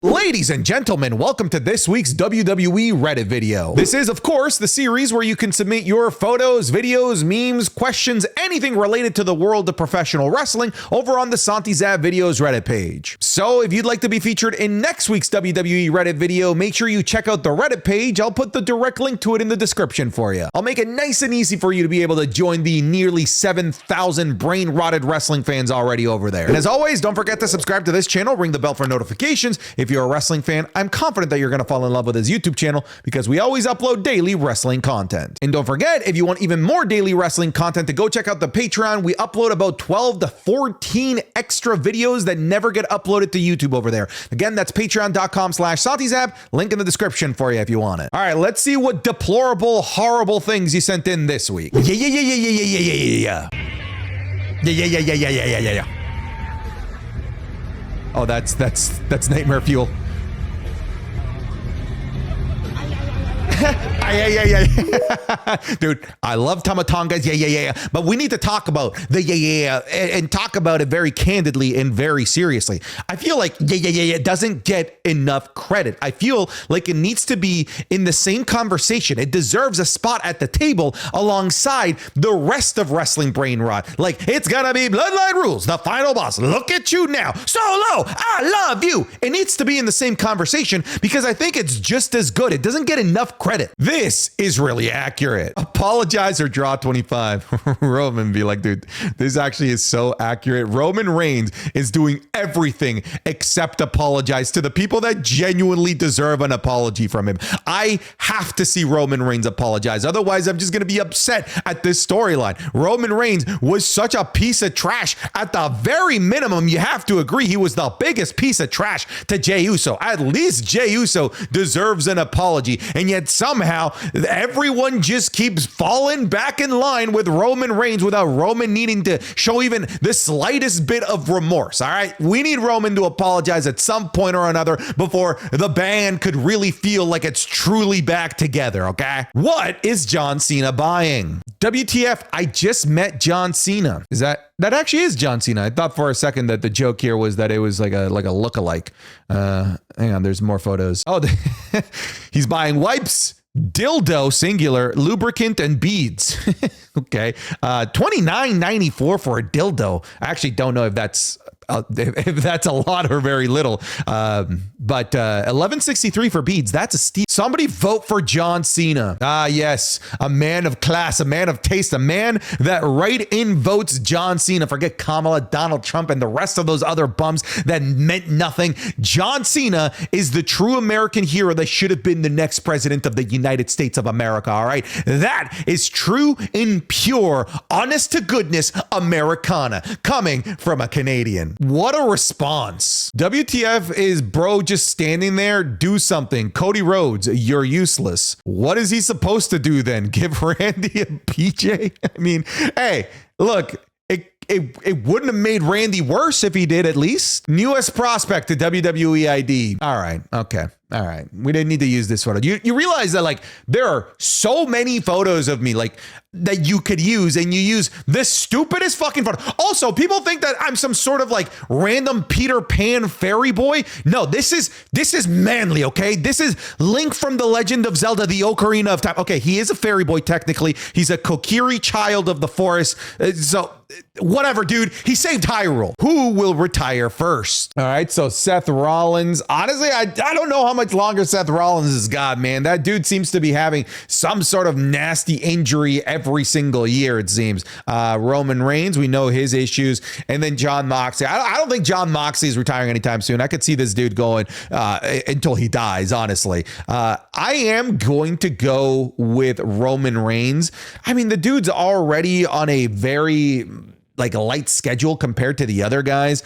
Ladies and gentlemen, welcome to this week's WWE Reddit video. This is, of course, the series where you can submit your photos, videos, memes, questions, anything related to the world of professional wrestling over on the Santos Videos Reddit page. So if you'd like to be featured in next week's WWE Reddit video, make sure you check out the Reddit page. I'll put the direct link to it in the description for you. I'll make it nice and easy for you to be able to join the nearly 7,000 brain-rotted wrestling fans already over there. And as always, don't forget to subscribe to this channel, ring the bell for notifications. If you're a wrestling fan, I'm confident that you're going to fall in love with his YouTube channel because we always upload daily wrestling content. And don't forget, if you want even more daily wrestling content, to go check out the Patreon. We upload about 12 to 14 extra videos that never get uploaded to YouTube over there. Again, that's patreon.com/SantisApp. Link in the description for you if you want it. All right, let's see what deplorable, horrible things you sent in this week. Yeah. Oh, that's nightmare fuel. Yeah. Dude, I love Tamatongas. Yeah. But we need to talk about the and talk about it very candidly and very seriously. I feel like yeah doesn't get enough credit. I feel like it needs to be in the same conversation. It deserves a spot at the table alongside the rest of wrestling brain rot. Like, it's gonna be Bloodline rules, the final boss. Look at you now. Solo, I love you. It needs to be in the same conversation because I think it's just as good. It doesn't get enough credit. This is really accurate. Apologize or draw 25. Roman be like, dude, this actually is so accurate. Roman Reigns is doing everything except apologize to the people that genuinely deserve an apology from him. I have to see Roman Reigns apologize. Otherwise, I'm just going to be upset at this storyline. Roman Reigns was such a piece of trash. At the very minimum, you have to agree he was the biggest piece of trash to Jey Uso. At least Jey Uso deserves an apology. And yet somehow everyone just keeps falling back in line with Roman Reigns without Roman needing to show even the slightest bit of remorse. All right, we need Roman to apologize at some point or another before the band could really feel like it's truly back together. Okay, what is John Cena buying? WTF, I just met John Cena. That actually is John Cena. I thought for a second that the joke here was that it was like a lookalike. Hang on, there's more photos. Oh, he's buying wipes, dildo singular, lubricant, and beads. Okay, $29.94 for a dildo. I actually don't know if that's a lot or very little, but $11.63 for beads. That's a steal. Somebody vote for John Cena. Ah, yes, a man of class, a man of taste, a man that write-in votes John Cena. Forget Kamala, Donald Trump, and the rest of those other bums that meant nothing. John Cena is the true American hero that should have been the next president of the United States of America. All right, that is true and pure, honest to goodness Americana coming from a Canadian. What a response. WTF is bro just standing there? Do something. Cody Rhodes, you're useless. What is he supposed to do then? Give Randy a PJ? I mean, hey, look, it wouldn't have made Randy worse if he did at least. Newest prospect to WWE ID. All right. Okay. All right. We didn't need to use this photo. You realize that like there are so many photos of me like that you could use, and you use the stupidest fucking photo. Also, people think that I'm some sort of like random Peter Pan fairy boy. No, this is manly, okay? This is Link from The Legend of Zelda, the Ocarina of Time. Okay, he is a fairy boy technically. He's a Kokiri child of the forest. So whatever, dude. He saved Hyrule. Who will retire first? All right, so Seth Rollins. Honestly, I don't know how much longer Seth Rollins has got, man. That dude seems to be having some sort of nasty injury every single year, it seems. Roman Reigns, we know his issues. And then Jon Moxley. I don't think Jon Moxley is retiring anytime soon. I could see this dude going until he dies, honestly. I am going to go with Roman Reigns. I mean, the dude's already on a very like a light schedule compared to the other guys.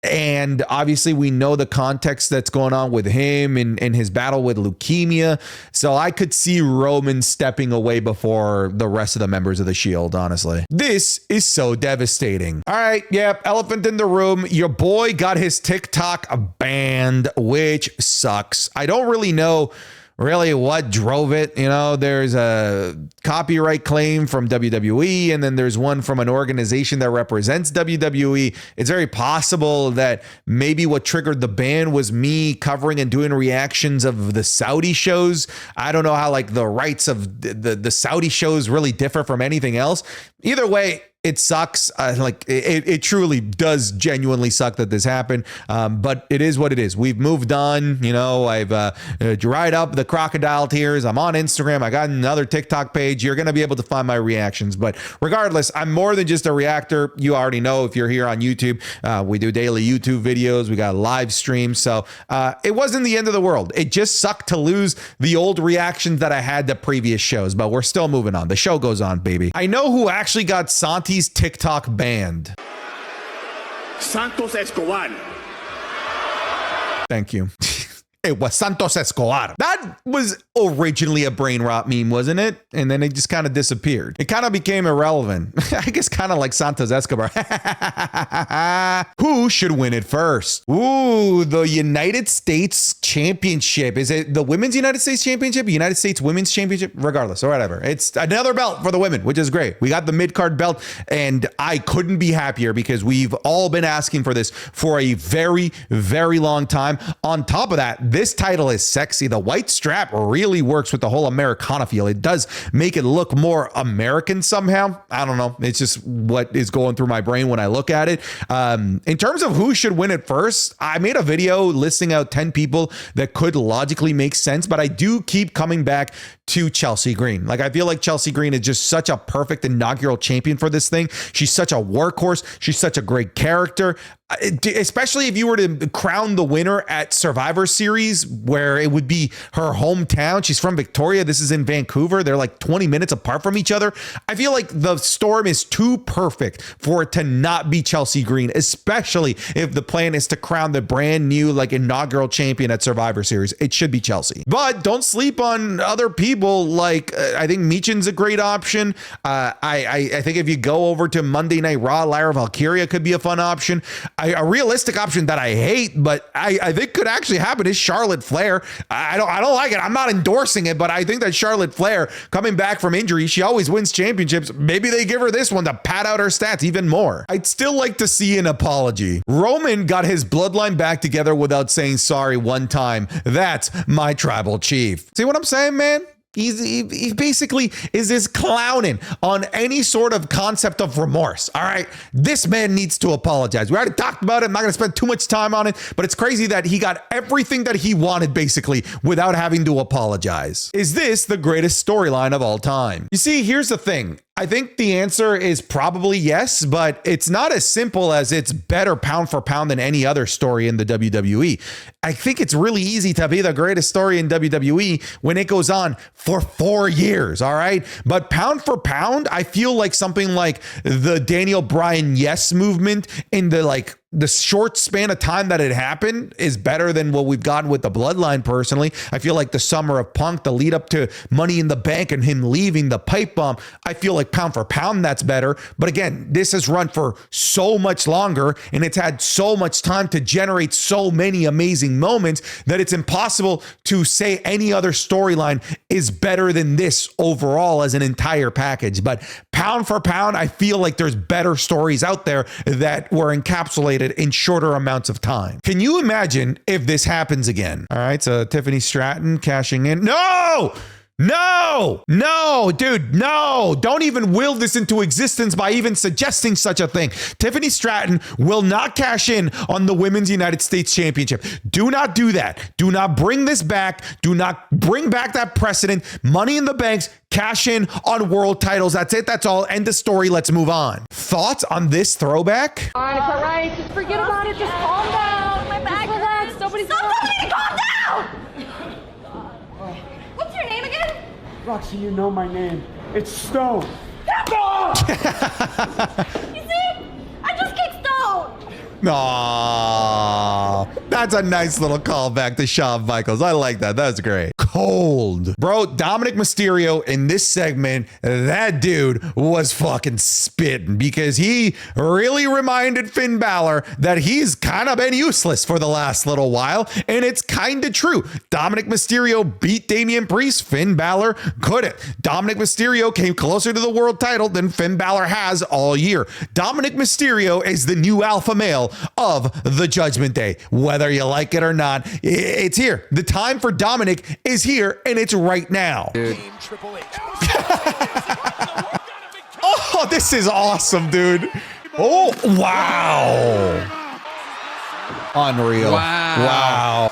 And obviously we know the context that's going on with him and his battle with leukemia. So I could see Roman stepping away before the rest of the members of the Shield, honestly. This is so devastating. All right, yep, elephant in the room. Your boy got his TikTok banned, which sucks. I don't really know really what drove it. You know, there's a copyright claim from WWE, and then there's one from an organization that represents WWE. It's very possible that maybe what triggered the ban was me covering and doing reactions of the Saudi shows. I don't know how like the rights of the Saudi shows really differ from anything else. Either way, it sucks. Like it truly does genuinely suck that this happened. But it is what it is. We've moved on. You know, I've dried up the crocodile tears. I'm on Instagram. I got another TikTok page. You're going to be able to find my reactions. But regardless, I'm more than just a reactor. You already know if you're here on YouTube. We do daily YouTube videos. We got live streams. So it wasn't the end of the world. It just sucked to lose the old reactions that I had to previous shows. But we're still moving on. The show goes on, baby. I know who actually got Santos TikTok banned. Santos Escobar. Thank you. It was Santos Escobar. That was originally a brain rot meme, wasn't it? And then it just kind of disappeared. It kind of became irrelevant. I guess kind of like Santos Escobar. Who should win it first? Ooh, the United States Championship. Is it the Women's United States Championship? United States Women's Championship? Regardless, or whatever. It's another belt for the women, which is great. We got the mid-card belt, and I couldn't be happier because we've all been asking for this for a very, very long time. On top of that, this title is sexy. The white strap really works with the whole Americana feel. It does make it look more American somehow. I don't know. It's just what is going through my brain when I look at it. In terms of who should win it first, I made a video listing out 10 people that could logically make sense, but I do keep coming back to Chelsea Green. Like, I feel like Chelsea Green is just such a perfect inaugural champion for this thing. She's such a workhorse. She's such a great character. Especially if you were to crown the winner at Survivor Series, where it would be her hometown. She's from Victoria. This is in Vancouver. They're like 20 minutes apart from each other. I feel like the storm is too perfect for it to not be Chelsea Green, especially if the plan is to crown the brand new like inaugural champion at Survivor Series. It should be Chelsea. But don't sleep on other people. Like I think Michin's a great option. I think if you go over to Monday Night Raw, Lyra Valkyria could be a fun option. A realistic option that I hate, but I think could actually happen is Charlotte Flair. I don't like it. I'm not endorsing it, but I think that Charlotte Flair coming back from injury, she always wins championships. Maybe they give her this one to pad out her stats even more. I'd still like to see an apology. Roman got his bloodline back together without saying sorry one time. That's my tribal chief. See what I'm saying, man? He basically is this clowning on any sort of concept of remorse. All right. This man needs to apologize. We already talked about it. I'm not going to spend too much time on it, but it's crazy that he got everything that he wanted basically without having to apologize. Is this the greatest storyline of all time? You see, here's the thing. I think the answer is probably yes, but it's not as simple as it's better pound for pound than any other story in the WWE. I think it's really easy to be the greatest story in WWE when it goes on for 4 years, all right? But pound for pound, I feel like something like the Daniel Bryan yes movement in the short span of time that it happened is better than what we've gotten with the Bloodline personally. I feel like the summer of Punk, the lead up to Money in the Bank and him leaving, the pipe bomb, I feel like pound for pound that's better. But again, this has run for so much longer and it's had so much time to generate so many amazing moments that it's impossible to say any other storyline is better than this overall as an entire package. But pound for pound, I feel like there's better stories out there that were encapsulated in shorter amounts of time. Can you imagine if this happens again? All right, so Tiffany Stratton cashing in. No, dude, no. Don't even will this into existence by even suggesting such a thing. Tiffany Stratton will not cash in on the Women's United States Championship. Do not do that. Do not bring this back. Do not bring back that precedent. Money in the Banks, cash in on world titles. That's it. That's all. End of story. Let's move on. Thoughts on this throwback? All right, it's all right. Just forget about it. Just calm down. My back. Just relax. Nobody's Somebody calm down! What's your name again? Roxy, you know my name. It's Stone. You see? I just kicked Stone! Aww, that's a nice little callback to Shawn Michaels. I like that. That's great. cold. Bro, Dominic Mysterio in this segment, that dude was fucking spitting because he really reminded Finn Balor that he's kind of been useless for the last little while, and it's kind of true. Dominic Mysterio beat Damian Priest, Finn Balor couldn't. Dominic Mysterio came closer to the world title than Finn Balor has all year. Dominic Mysterio is the new alpha male of the Judgment Day. Whether you like it or not, it's here. The time for Dominic is here, and it's right now. Oh, this is awesome, dude. Oh, wow. Unreal. Wow.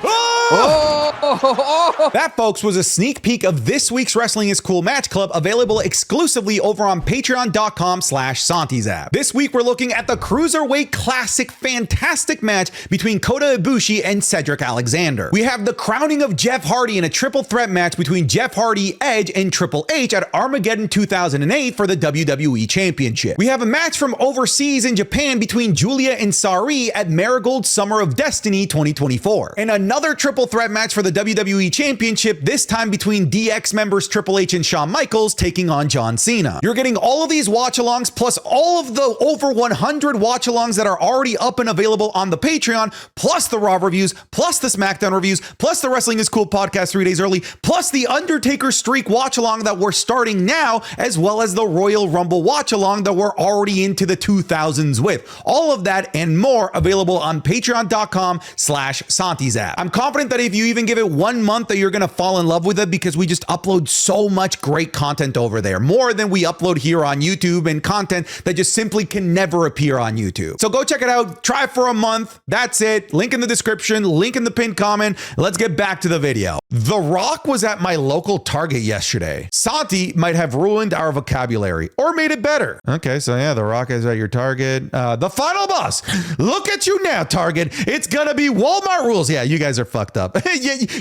Oh! That, folks, was a sneak peek of this week's Wrestling is Cool Match Club, available exclusively over on patreon.com/SantisApp. This week, we're looking at the Cruiserweight Classic fantastic match between Kota Ibushi and Cedric Alexander. We have the crowning of Jeff Hardy in a triple threat match between Jeff Hardy, Edge, and Triple H at Armageddon 2008 for the WWE Championship. We have a match from overseas in Japan between Julia and Sari at Marigold Summer of Destiny 2024. And another triple threat match for the WWE Championship, this time between DX members Triple H and Shawn Michaels taking on John Cena. You're getting all of these watch-alongs plus all of the over 100 watch-alongs that are already up and available on the Patreon, plus the Raw reviews, plus the SmackDown reviews, plus the Wrestling is Cool podcast 3 days early, plus the Undertaker Streak watch-along that we're starting now, as well as the Royal Rumble watch-along that we're already into the 2000s with. All of that and more available on patreon.com/SantisApp. I'm confident that if you even give it 1 month that you're going to fall in love with it, because we just upload so much great content over there, more than we upload here on YouTube, and content that just simply can never appear on YouTube. So go check it out. Try it for a month. That's it. Link in the description, link in the pinned comment. Let's get back to the video. The Rock was at my local Target yesterday. Santi might have ruined our vocabulary or made it better. Okay, so yeah, The Rock is at your Target. The final boss. Look at you now, Target. It's gonna be Walmart rules. Yeah, you guys are fucked up.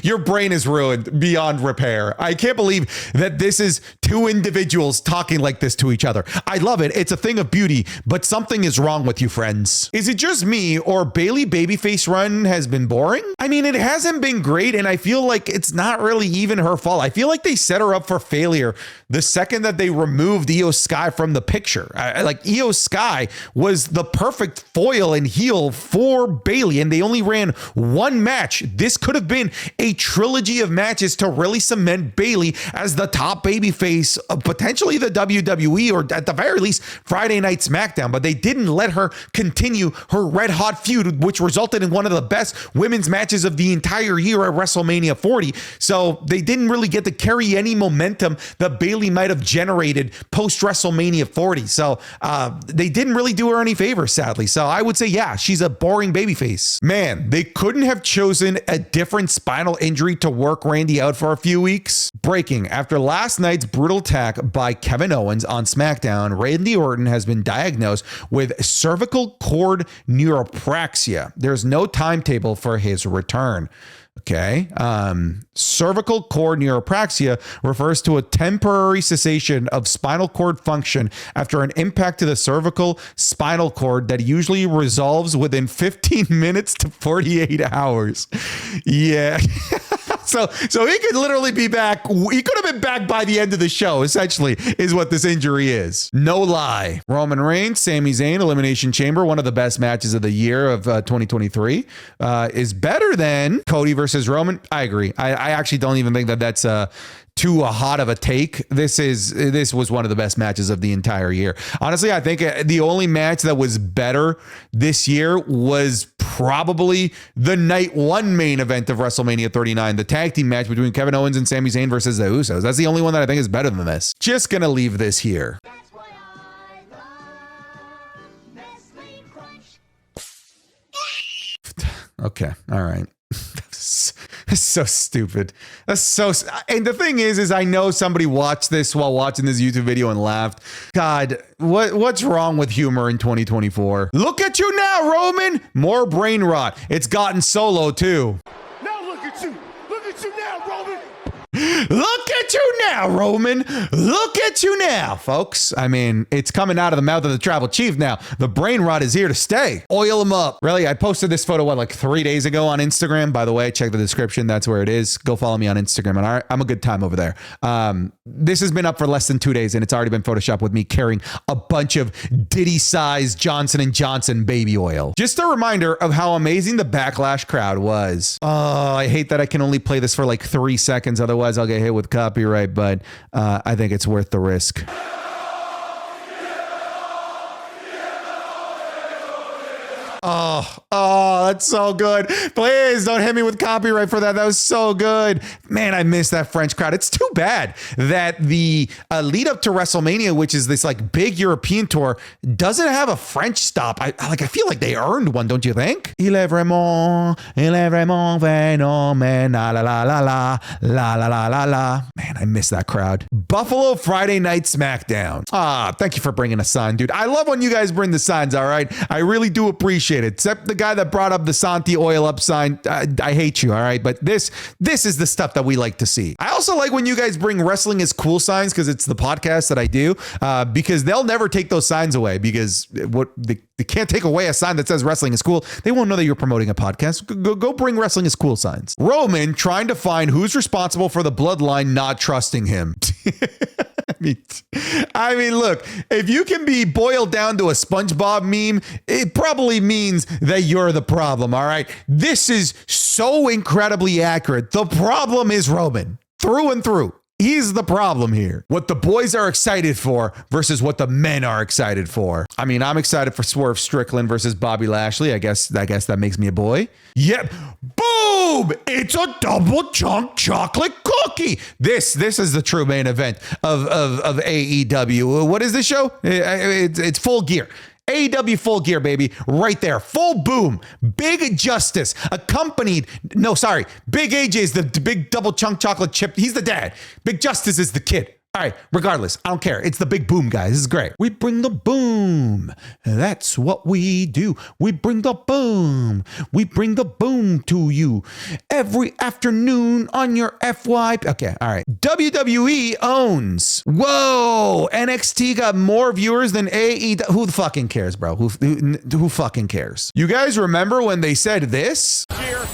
Your brain is ruined beyond repair. I can't believe that this is two individuals talking like this to each other. I love it. It's a thing of beauty, but something is wrong with you, friends. Is it just me, or Bayley babyface run has been boring? I mean, it hasn't been great, and I feel like it's not really even her fault. I feel like they set her up for failure the second that they removed Io Sky from the picture. Like, Io Sky was the perfect foil and heel for Bayley, and they only ran one match. This could have been a trilogy of matches to really cement Bayley as the top babyface of potentially the WWE, or at the very least Friday Night SmackDown, but they didn't let her continue her red hot feud, which resulted in one of the best women's matches of the entire year at WrestleMania 40. So they didn't really get to carry any momentum that Bayley might have generated post WrestleMania 40. So they didn't really do her any favors, sadly. So I would say, yeah, she's a boring babyface. Man, they couldn't have chosen a different spinal injury to work Randy out for a few weeks. Breaking: after last night's brutal attack by Kevin Owens on SmackDown, Randy Orton has been diagnosed with cervical cord neuropraxia. There's no timetable for his return. Okay. Cervical cord neuropraxia refers to a temporary cessation of spinal cord function after an impact to the cervical spinal cord that usually resolves within 15 minutes to 48 hours. Yeah. So he could literally be back. He could have been back by the end of the show, essentially, is what this injury is. No lie. Roman Reigns, Sami Zayn, Elimination Chamber, one of the best matches of the year of 2023, is better than Cody versus Roman. I agree. I actually don't even think that that's too hot of a take. This was one of the best matches of the entire year. Honestly, I think the only match that was better this year was probably the night one main event of WrestleMania 39, the tag team match between Kevin Owens and Sami Zayn versus the Usos. That's the only one that I think is better than this. Just gonna leave this here. Okay, all right. That's so stupid. And the thing is I know somebody watched this while watching this YouTube video and laughed. God, what's wrong with humor in 2024? Look at you now, Roman. More brain rot. It's gotten Solo too. Now look at you. Look at you now, Roman. Look at you now, Roman. Look at you now, folks. I mean, it's coming out of the mouth of the tribal chief now. The brain rot is here to stay. Oil him up. Really, I posted this photo, like 3 days ago on Instagram. By the way, check the description. That's where it is. Go follow me on Instagram. And I'm a good time over there. This has been up for less than 2 days, and it's already been photoshopped with me carrying a bunch of Diddy-sized Johnson & Johnson baby oil. Just a reminder of how amazing the Backlash crowd was. Oh, I hate that I can only play this for like 3 seconds. Otherwise, I'll get hit with copyright, but I think it's worth the risk. Oh, that's so good. Please don't hit me with copyright for that. That was so good. Man, I miss that French crowd. It's too bad that the lead up to WrestleMania, which is this like big European tour, doesn't have a French stop. I feel like they earned one, don't you think? Il est vraiment phénoménal, la la la la la la la la la. Man, I miss that crowd. Buffalo Friday Night SmackDown. Thank you for bringing a sign, dude. I love when you guys bring the signs, all right? I really do appreciate it. Except the guy that brought up the Santi oil up sign. I hate you, all right? But this is the stuff that we like to see. I also like when you guys bring wrestling is cool signs, because it's the podcast that I do, because they'll never take those signs away, because they can't take away a sign that says wrestling is cool. They won't know that you're promoting a podcast. Go bring wrestling is cool signs. Roman trying to find who's responsible for the bloodline not trusting him. I mean, look, if you can be boiled down to a SpongeBob meme, it probably means that you're the problem, all right? This is so incredibly accurate. The problem is Roman, through and through. He's the problem here. What the boys are excited for versus what the men are excited for. I mean, I'm excited for Swerve Strickland versus Bobby Lashley. I guess that makes me a boy. Yep. Boom! It's a double chunk chocolate cookie. This is the true main event of AEW. What is this show? It's Full Gear. AEW Full Gear, baby, right there. Full boom. Big Justice accompanied. No, sorry. Big AJ is the big double chunk chocolate chip. He's the dad. Big Justice is the kid. All right, regardless, I don't care. It's the big boom, guys. This is great. We bring the boom. That's what we do. We bring the boom. We bring the boom to you every afternoon on your FY. Okay, all right. WWE owns. Whoa, NXT got more viewers than AEW. Who the fucking cares, bro? Who fucking cares? You guys remember when they said this? Here,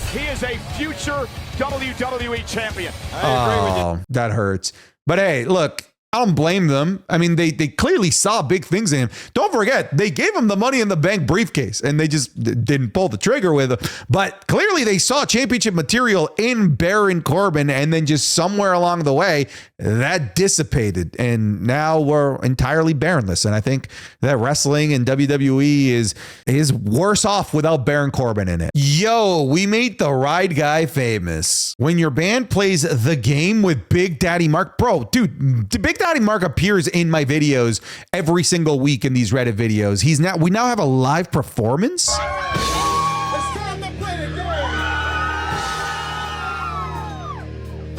he is a future WWE champion. I agree with you. That hurts. But hey, look, I don't blame them. I mean, they clearly saw big things in him. Don't forget, they gave him the Money in the Bank briefcase, and they just didn't pull the trigger with him. But clearly they saw championship material in Baron Corbin, and then just somewhere along the way, that dissipated. And now we're entirely Baronless. And I think that wrestling and WWE is worse off without Baron Corbin in it. Yo, we made the Ride Guy famous. When your band plays The Game with Big Daddy Mark, bro, dude, Big Daddy Mark appears in my videos every single week in these Reddit videos. We now have a live performance.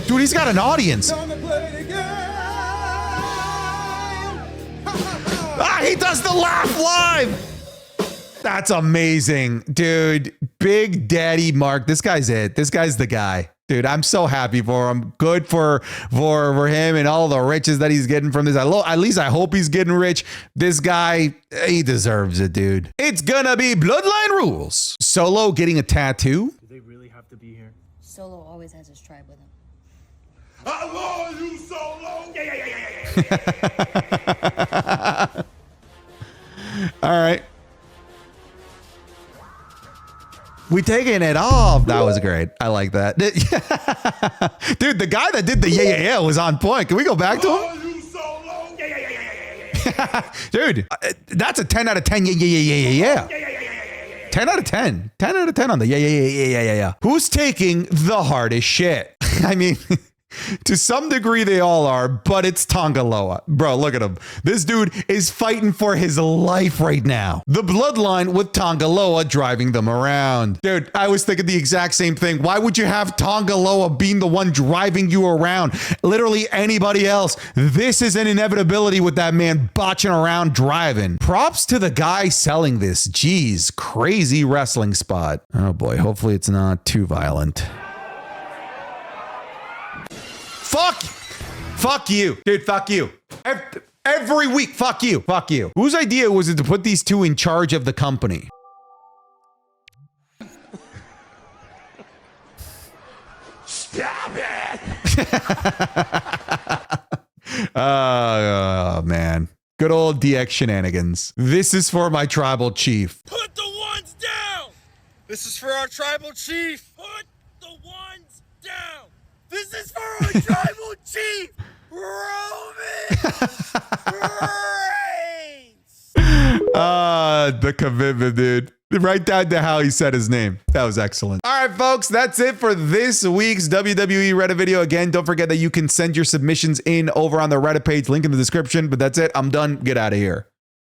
Dude, he's got an audience. He does the laugh live. That's amazing, dude. Big Daddy Mark. This guy's it. This guy's the guy. Dude, I'm so happy for him. Good for him and all the riches that he's getting from this. At least I hope he's getting rich. This guy, he deserves it, dude. It's gonna be Bloodline rules. Solo getting a tattoo. Do they really have to be here? Solo always has his tribe with him. I love you, Solo. All right. We taking it off. That was great. I like that. Dude, the guy that did the yeah was on point. Can we go back to him? Dude, that's a 10 out of 10. Yeah. 10 out of 10. 10 out of 10 on the yeah. Who's taking the hardest shit? I mean, to some degree they all are, but it's Tonga Loa. Bro, look at him. This dude is fighting for his life right now. The Bloodline with Tonga Loa driving them around. Dude, I was thinking the exact same thing. Why would you have Tonga Loa being the one driving you around? Literally anybody else. This is an inevitability with that man botching around driving. Props to the guy selling this. Jeez, crazy wrestling spot. Oh boy, hopefully it's not too violent. Fuck you. Dude, fuck you. Every week, fuck you. Fuck you. Whose idea was it to put these two in charge of the company? Stop it! Oh, man. Good old DX shenanigans. This is for my tribal chief. Put the ones down! This is for our tribal chief! Put the ones down! This is for our tribal chief! Roman Reigns! The commitment, dude. Right down to how he said his name. That was excellent. All right, folks, that's it for this week's WWE Reddit video. Again, don't forget that you can send your submissions in over on the Reddit page, link in the description. But that's it. I'm done. Get out of here.